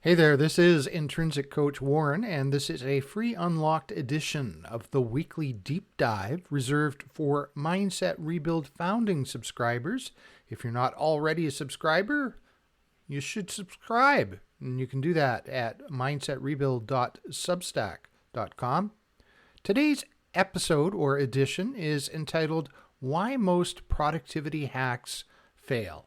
Hey there, this is Intrinsic Coach Warren, and this is a free unlocked edition of the weekly deep dive reserved for Mindset Rebuild founding subscribers. If you're not already a subscriber, you should subscribe, and you can do that at mindsetrebuild.substack.com. Today's episode or edition is entitled Why Most Productivity Hacks Fail.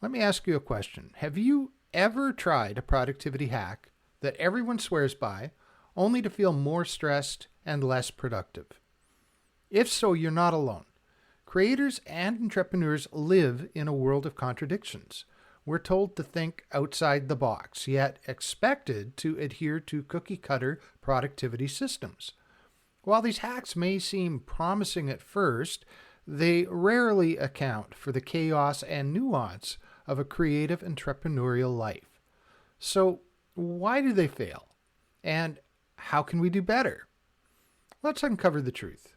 Let me ask you a question. Have you ever tried a productivity hack that everyone swears by, only to feel more stressed and less productive? If so, you're not alone. Creators and entrepreneurs live in a world of contradictions. We're told to think outside the box, yet expected to adhere to cookie-cutter productivity systems. While these hacks may seem promising at first, they rarely account for the chaos and nuance of a creative entrepreneurial life. So, why do they fail? And how can we do better? Let's uncover the truth.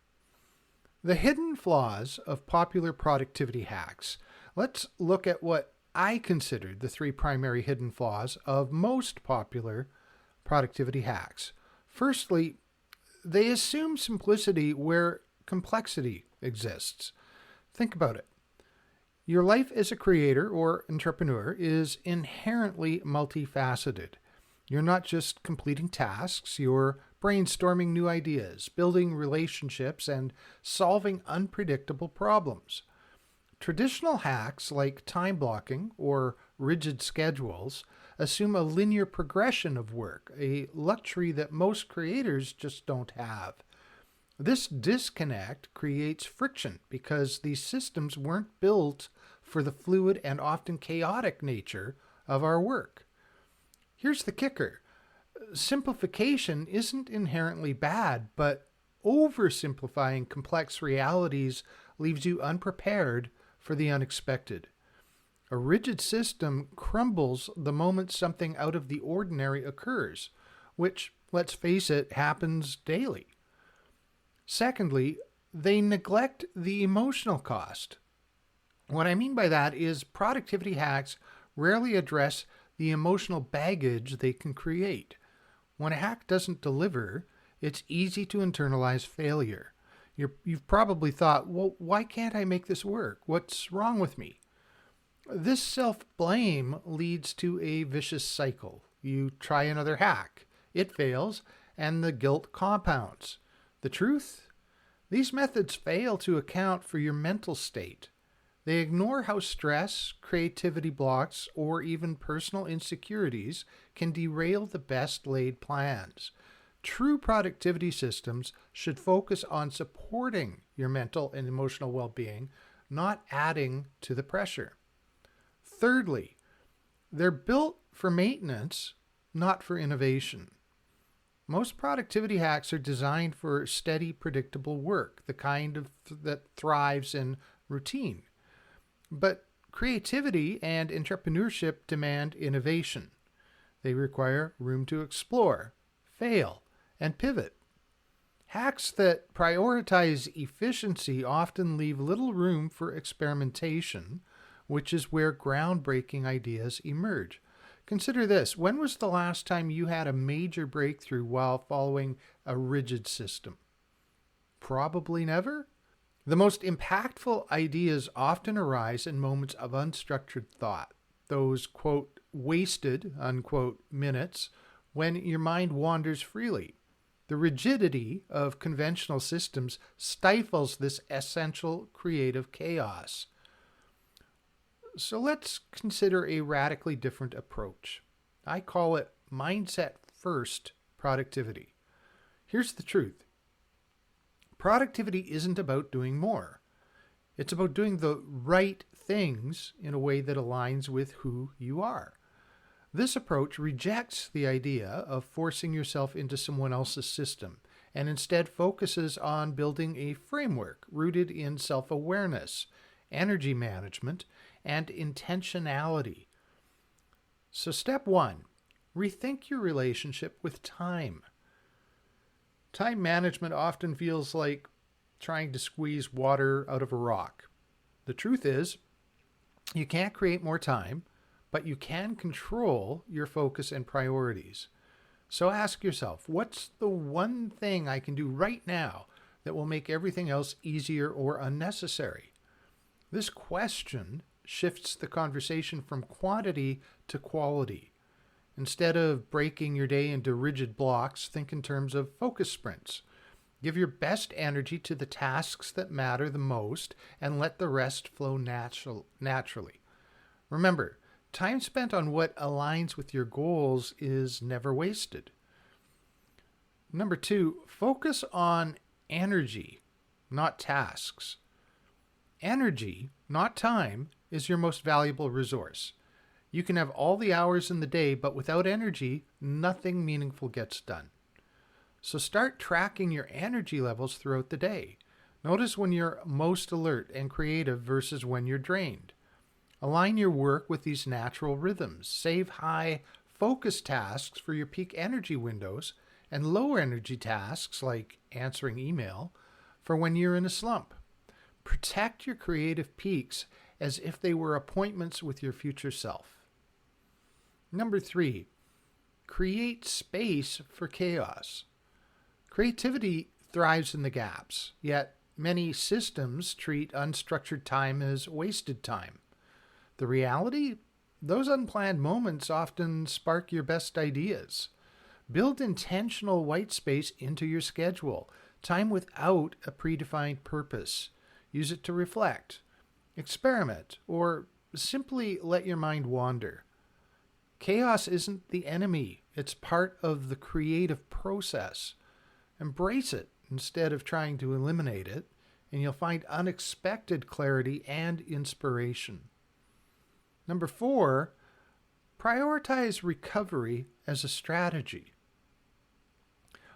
The hidden flaws of popular productivity hacks. Let's look at what I considered the three primary hidden flaws of most popular productivity hacks. Firstly, they assume simplicity where complexity exists. Think about it. Your life as a creator or entrepreneur is inherently multifaceted. You're not just completing tasks, you're brainstorming new ideas, building relationships, and solving unpredictable problems. Traditional hacks like time blocking or rigid schedules assume a linear progression of work, a luxury that most creators just don't have. This disconnect creates friction because these systems weren't built for the fluid and often chaotic nature of our work. Here's the kicker. Simplification isn't inherently bad, but oversimplifying complex realities leaves you unprepared for the unexpected. A rigid system crumbles the moment something out of the ordinary occurs, which, let's face it, happens daily. Secondly, they neglect the emotional cost. What I mean by that is productivity hacks rarely address the emotional baggage they can create. When a hack doesn't deliver, it's easy to internalize failure. You've probably thought, well, why can't I make this work? What's wrong with me? This self-blame leads to a vicious cycle. You try another hack, it fails, and the guilt compounds. The truth? These methods fail to account for your mental state. They ignore how stress, creativity blocks, or even personal insecurities can derail the best laid plans. True productivity systems should focus on supporting your mental and emotional well-being, not adding to the pressure. Thirdly, they're built for maintenance, not for innovation. Most productivity hacks are designed for steady, predictable work, the kind that thrives in routine. But creativity and entrepreneurship demand innovation. They require room to explore, fail, and pivot. Hacks that prioritize efficiency often leave little room for experimentation, which is where groundbreaking ideas emerge. Consider this. When was the last time you had a major breakthrough while following a rigid system? Probably never. The most impactful ideas often arise in moments of unstructured thought, those, quote, wasted, unquote, minutes when your mind wanders freely. The rigidity of conventional systems stifles this essential creative chaos. So let's consider a radically different approach. I call it mindset-first productivity. Here's the truth. Productivity isn't about doing more. It's about doing the right things in a way that aligns with who you are. This approach rejects the idea of forcing yourself into someone else's system and instead focuses on building a framework rooted in self-awareness, energy management, and intentionality. So step one, rethink your relationship with time. Time management often feels like trying to squeeze water out of a rock. The truth is, you can't create more time, but you can control your focus and priorities. So ask yourself, what's the one thing I can do right now that will make everything else easier or unnecessary? This question shifts the conversation from quantity to quality. Instead of breaking your day into rigid blocks, think in terms of focus sprints. Give your best energy to the tasks that matter the most and let the rest flow naturally. Remember, time spent on what aligns with your goals is never wasted. Number 2, focus on energy, not tasks. Energy, not time, is your most valuable resource. You can have all the hours in the day, but without energy, nothing meaningful gets done. So start tracking your energy levels throughout the day. Notice when you're most alert and creative versus when you're drained. Align your work with these natural rhythms. Save high focus tasks for your peak energy windows and low energy tasks like answering email for when you're in a slump. Protect your creative peaks as if they were appointments with your future self. Number 3, create space for chaos. Creativity thrives in the gaps, yet many systems treat unstructured time as wasted time. The reality? Those unplanned moments often spark your best ideas. Build intentional white space into your schedule, time without a predefined purpose. Use it to reflect, experiment, or simply let your mind wander. Chaos isn't the enemy. It's part of the creative process. Embrace it instead of trying to eliminate it, and you'll find unexpected clarity and inspiration. Number 4, prioritize recovery as a strategy.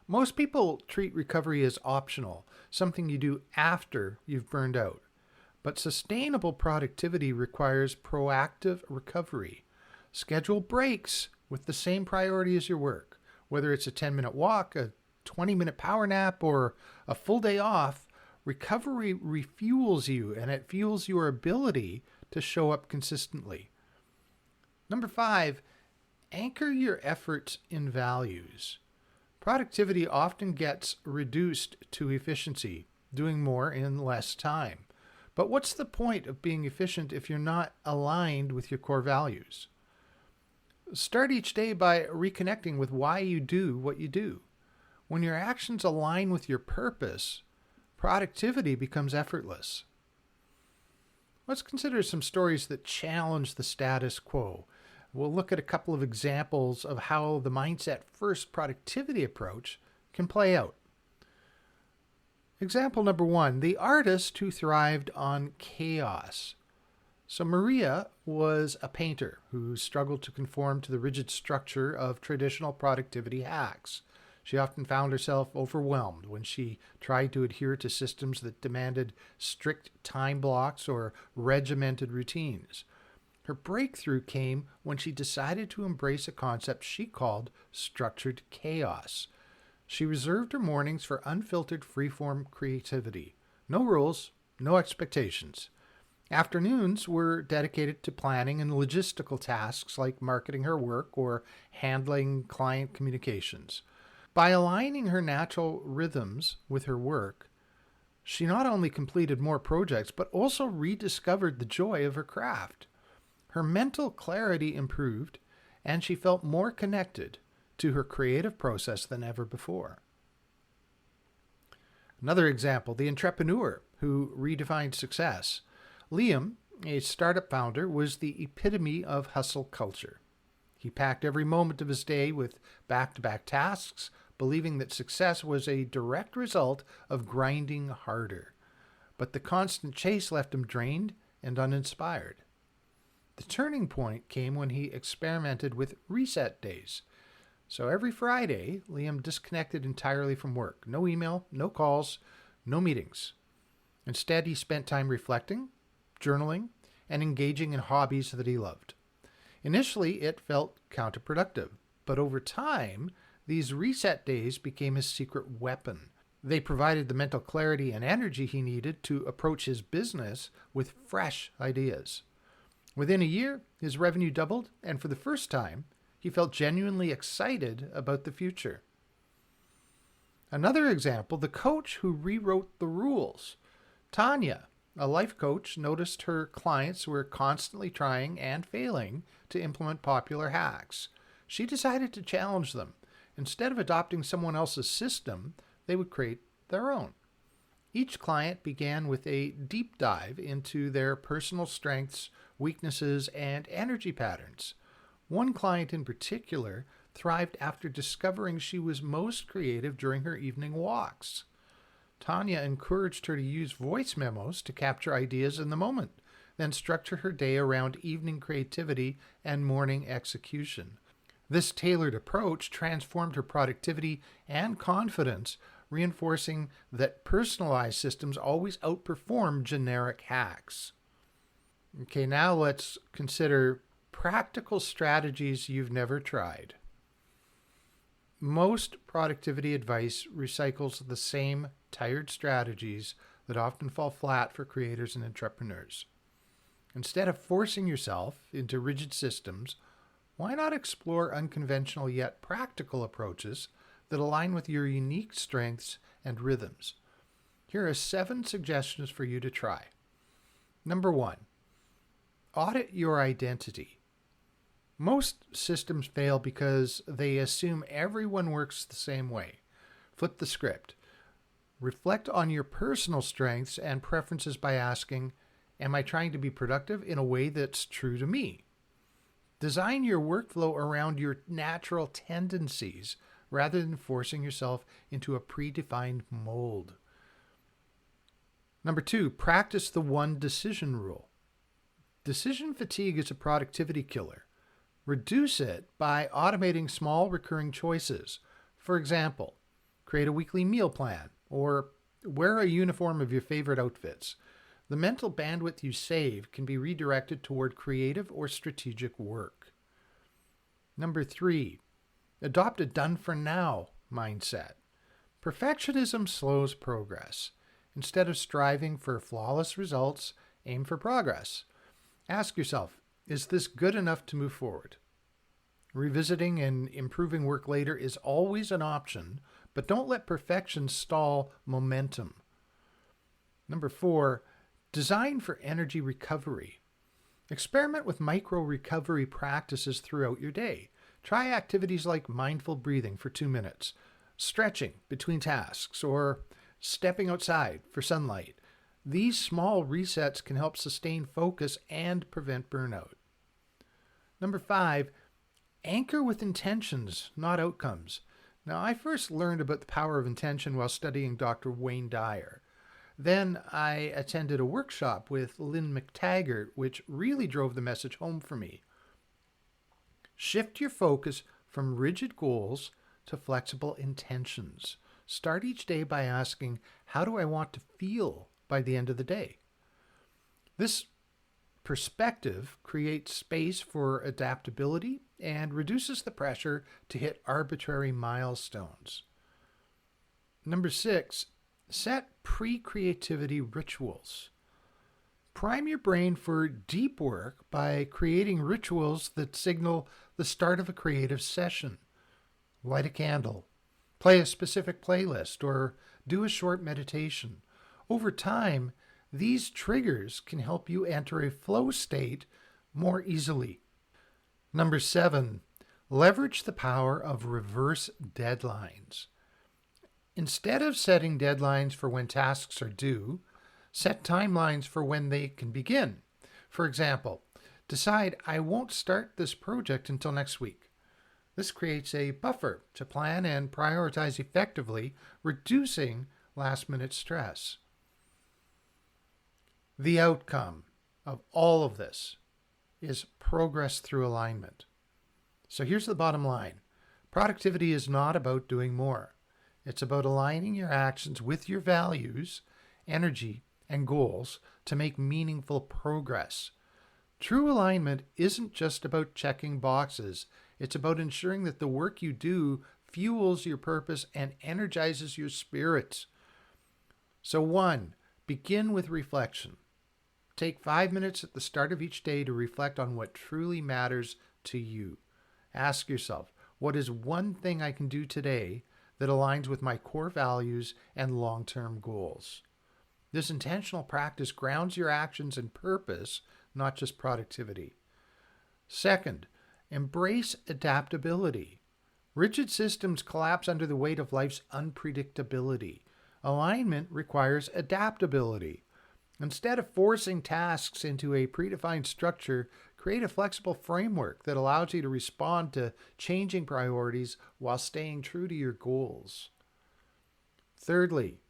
Most people treat recovery as optional, something you do after you've burned out. But sustainable productivity requires proactive recovery. Schedule breaks with the same priority as your work. Whether it's a 10-minute walk, a 20-minute power nap, or a full day off, recovery refuels you and it fuels your ability to show up consistently. Number 5, anchor your efforts in values. Productivity often gets reduced to efficiency, doing more in less time. But what's the point of being efficient if you're not aligned with your core values? Start each day by reconnecting with why you do what you do. When your actions align with your purpose, productivity becomes effortless. Let's consider some stories that challenge the status quo. We'll look at a couple of examples of how the mindset first productivity approach can play out. Example number 1, the artist who thrived on chaos. So Maria was a painter who struggled to conform to the rigid structure of traditional productivity hacks. She often found herself overwhelmed when she tried to adhere to systems that demanded strict time blocks or regimented routines. Her breakthrough came when she decided to embrace a concept she called structured chaos. She reserved her mornings for unfiltered freeform creativity. No rules, no expectations. Afternoons were dedicated to planning and logistical tasks like marketing her work or handling client communications. By aligning her natural rhythms with her work, she not only completed more projects, but also rediscovered the joy of her craft. Her mental clarity improved, and she felt more connected to her creative process than ever before. Another example, the entrepreneur who redefined success. Liam, a startup founder, was the epitome of hustle culture. He packed every moment of his day with back-to-back tasks, believing that success was a direct result of grinding harder. But the constant chase left him drained and uninspired. The turning point came when he experimented with reset days. So every Friday, Liam disconnected entirely from work. No email, no calls, no meetings. Instead, he spent time reflecting, journaling, and engaging in hobbies that he loved. Initially, it felt counterproductive, but over time, these reset days became his secret weapon. They provided the mental clarity and energy he needed to approach his business with fresh ideas. Within a year, his revenue doubled, and for the first time, he felt genuinely excited about the future. Another example, the coach who rewrote the rules. Tanya, a life coach, noticed her clients were constantly trying and failing to implement popular hacks. She decided to challenge them. Instead of adopting someone else's system, they would create their own. Each client began with a deep dive into their personal strengths, weaknesses, and energy patterns. One client in particular thrived after discovering she was most creative during her evening walks. Tanya encouraged her to use voice memos to capture ideas in the moment, then structure her day around evening creativity and morning execution. This tailored approach transformed her productivity and confidence, reinforcing that personalized systems always outperform generic hacks. Okay, now let's consider practical strategies you've never tried. Most productivity advice recycles the same tired strategies that often fall flat for creators and entrepreneurs. Instead of forcing yourself into rigid systems, why not explore unconventional yet practical approaches that align with your unique strengths and rhythms? Here are 7 suggestions for you to try. Number 1, audit your identity. Most systems fail because they assume everyone works the same way. Flip the script. Reflect on your personal strengths and preferences by asking, am I trying to be productive in a way that's true to me? Design your workflow around your natural tendencies rather than forcing yourself into a predefined mold. Number 2, practice the one decision rule. Decision fatigue is a productivity killer. Reduce it by automating small recurring choices. For example, create a weekly meal plan or wear a uniform of your favorite outfits. The mental bandwidth you save can be redirected toward creative or strategic work. Number 3, adopt a done-for-now mindset. Perfectionism slows progress. Instead of striving for flawless results, aim for progress. Ask yourself, is this good enough to move forward? Revisiting and improving work later is always an option, but don't let perfection stall momentum. Number 4, design for energy recovery. Experiment with micro recovery practices throughout your day. Try activities like mindful breathing for 2 minutes, stretching between tasks, or stepping outside for sunlight. These small resets can help sustain focus and prevent burnout. Number 5, anchor with intentions, not outcomes. Now, I first learned about the power of intention while studying Dr. Wayne Dyer. Then I attended a workshop with Lynn McTaggart, which really drove the message home for me. Shift your focus from rigid goals to flexible intentions. Start each day by asking, how do I want to feel by the end of the day? This perspective creates space for adaptability and reduces the pressure to hit arbitrary milestones. Number 6, set pre-creativity rituals. Prime your brain for deep work by creating rituals that signal the start of a creative session. Light a candle, play a specific playlist, or do a short meditation. Over time, these triggers can help you enter a flow state more easily. Number 7, leverage the power of reverse deadlines. Instead of setting deadlines for when tasks are due, set timelines for when they can begin. For example, decide I won't start this project until next week. This creates a buffer to plan and prioritize effectively, reducing last-minute stress. The outcome of all of this is progress through alignment. So here's the bottom line. Productivity is not about doing more. It's about aligning your actions with your values, energy, and goals to make meaningful progress. True alignment isn't just about checking boxes. It's about ensuring that the work you do fuels your purpose and energizes your spirit. So 1, begin with reflection. Take 5 minutes at the start of each day to reflect on what truly matters to you. Ask yourself, what is one thing I can do today that aligns with my core values and long-term goals? This intentional practice grounds your actions in purpose, not just productivity. Second, embrace adaptability. Rigid systems collapse under the weight of life's unpredictability. Alignment requires adaptability. Instead of forcing tasks into a predefined structure, create a flexible framework that allows you to respond to changing priorities while staying true to your goals. Thirdly,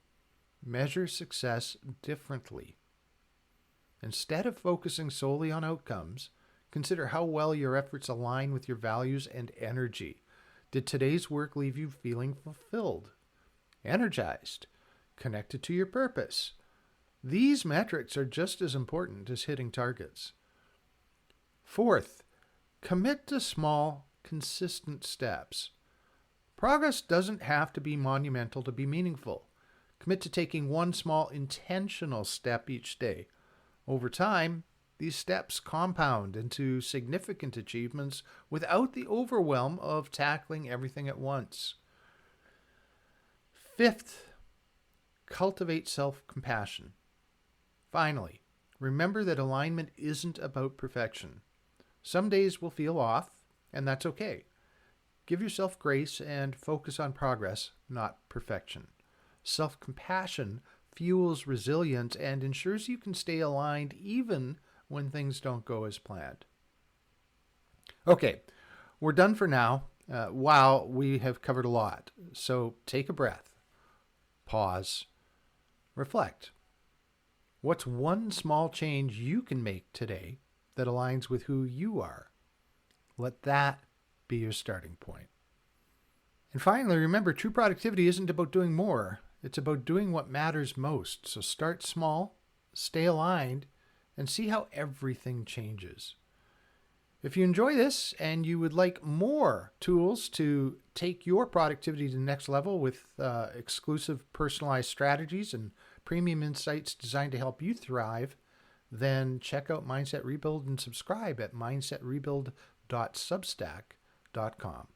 measure success differently. Instead of focusing solely on outcomes, consider how well your efforts align with your values and energy. Did today's work leave you feeling fulfilled, energized, connected to your purpose? These metrics are just as important as hitting targets. Fourth, commit to small, consistent steps. Progress doesn't have to be monumental to be meaningful. Commit to taking one small, intentional step each day. Over time, these steps compound into significant achievements without the overwhelm of tackling everything at once. Fifth, cultivate self-compassion. Finally, remember that alignment isn't about perfection. Some days will feel off, and that's okay. Give yourself grace and focus on progress, not perfection. Self-compassion fuels resilience and ensures you can stay aligned even when things don't go as planned. Okay, we're done for now. Wow, we have covered a lot. So take a breath, pause, reflect. What's one small change you can make today that aligns with who you are? Let that be your starting point. And finally, remember, true productivity isn't about doing more. It's about doing what matters most. So start small, stay aligned, and see how everything changes. If you enjoy this and you would like more tools to take your productivity to the next level with exclusive personalized strategies and premium insights designed to help you thrive, then check out Mindset Rebuild and subscribe at mindsetrebuild.substack.com.